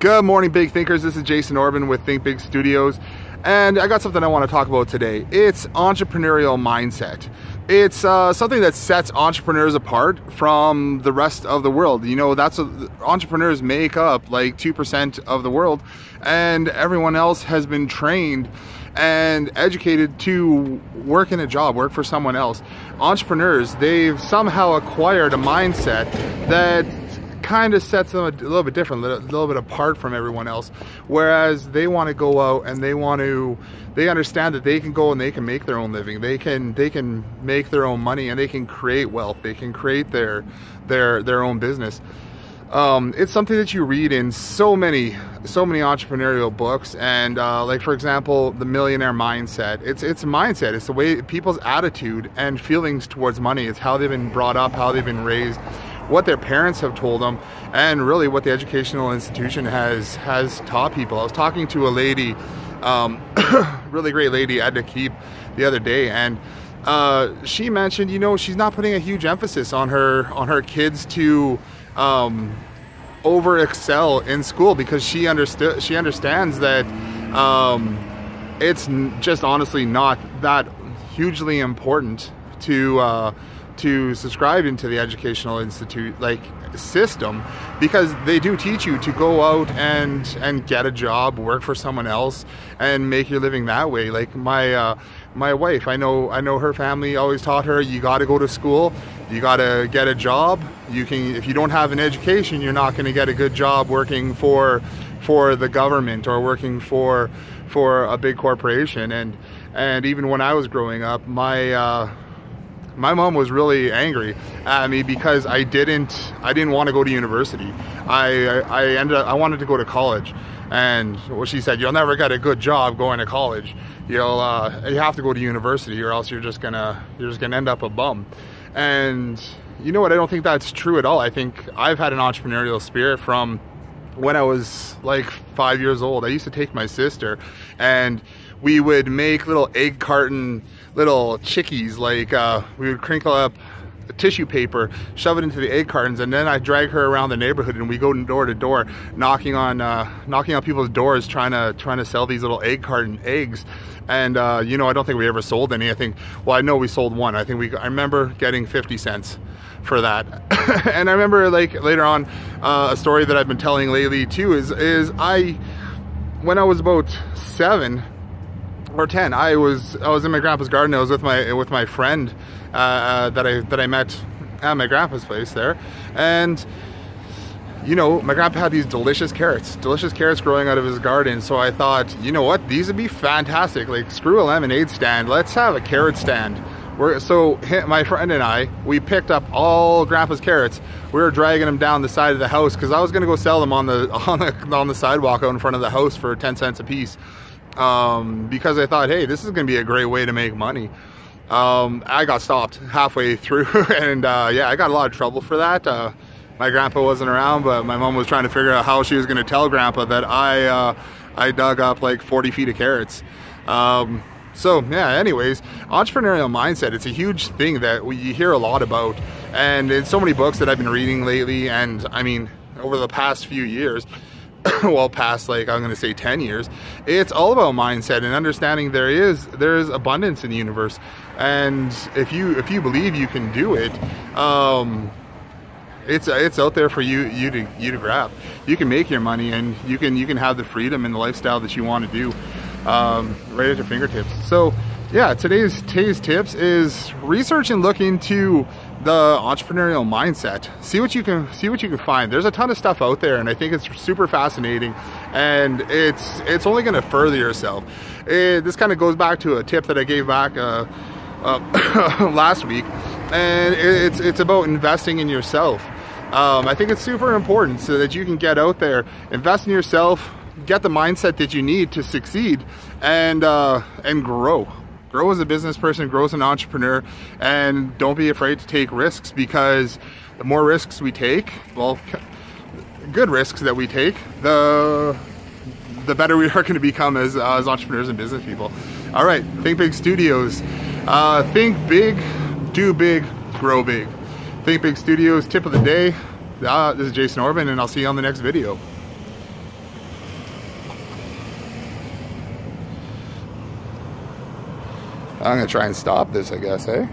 Good morning, big thinkers. This is Jason Orban with Think Big Studios, and I got something I want to talk about today. It's entrepreneurial mindset. It's something that sets entrepreneurs apart from the rest of the world. You know, that's what entrepreneurs make up, like 2% of the world, and everyone else has been trained and educated to work in a job, work for someone else. Entrepreneurs, they've somehow acquired a mindset that kind of sets them a little bit different, a little bit apart from everyone else, whereas they want to go out and they understand that they can go and they can make their own living, they can make their own money, and they can create wealth, they can create their own business. It's something that you read in so many entrepreneurial books, and like, for example, The Millionaire Mindset. It's a mindset. It's the way people's attitude and feelings towards money. It's how they've been brought up, how they've been raised, what their parents have told them, and really what the educational institution has taught people. I was talking to a lady, really great lady at the Keep the other day, and she mentioned, you know, she's not putting a huge emphasis on her kids to over excel in school, because she understands that it's just honestly not that hugely important to subscribe into the educational institute system, because they do teach you to go out and get a job, work for someone else, and make your living that way. Like my wife, I know her family always taught her, you got to go to school, you got to get a job. If you don't have an education, you're not going to get a good job working for the government or working for a big corporation. And even when I was growing up, my mom was really angry at me because I didn't want to go to university. I wanted to go to college, and well, she said, you'll never get a good job going to college. You have to go to university, or else you're just gonna end up a bum. And you know what? I don't think that's true at all. I think I've had an entrepreneurial spirit from when I was like 5 years old. I used to take my sister, and we would make little egg carton little chickies. Like we would crinkle up tissue paper, shove it into the egg cartons, and then I'd drag her around the neighborhood, and we go door to door, knocking on people's doors, trying to sell these little egg carton eggs. And you know, I don't think we ever sold any. I know we sold one. I remember getting 50 cents for that. And I remember, like, later on, a story that I've been telling lately too is when I was about 7 or 10, I was in my grandpa's garden. I was with my friend that I met at my grandpa's place there, and you know, my grandpa had these delicious carrots growing out of his garden. So I thought, you know what, these would be fantastic. Like, screw a lemonade stand, let's have a carrot stand. So my friend and I, we picked up all grandpa's carrots. We were dragging them down the side of the house, because I was going to go sell them on the sidewalk out in front of the house for 10 cents a piece. Because I thought, hey, this is going to be a great way to make money. I got stopped halfway through, and yeah, I got a lot of trouble for that. My grandpa wasn't around, but my mom was trying to figure out how she was going to tell grandpa that I dug up like 40 feet of carrots. So yeah, anyways, entrepreneurial mindset, it's a huge thing that you hear a lot about, and in so many books that I've been reading lately, and I mean over the past few years, well, past, like, I'm going to say 10 years, it's all about mindset and understanding there is abundance in the universe, and if you believe you can do it, it's out there for you to grab. You can make your money, and you can have the freedom and the lifestyle that you want to do right at your fingertips. So yeah, today's tips is research and look into the entrepreneurial mindset. See what you can find. There's a ton of stuff out there, and I think it's super fascinating, and it's only going to further yourself. This kind of goes back to a tip that I gave back last week, and it's about investing in yourself. I think it's super important so that you can get out there, invest in yourself, get the mindset that you need to succeed, and grow as a business person, grow as an entrepreneur, and don't be afraid to take risks, because the more risks we take, well, good risks that we take, the better we are going to become as entrepreneurs and business people. All right, Think Big Studios. Think big, do big, grow big. Think Big Studios tip of the day. This is Jason Orban, and I'll see you on the next video. I'm gonna try and stop this, I guess, eh?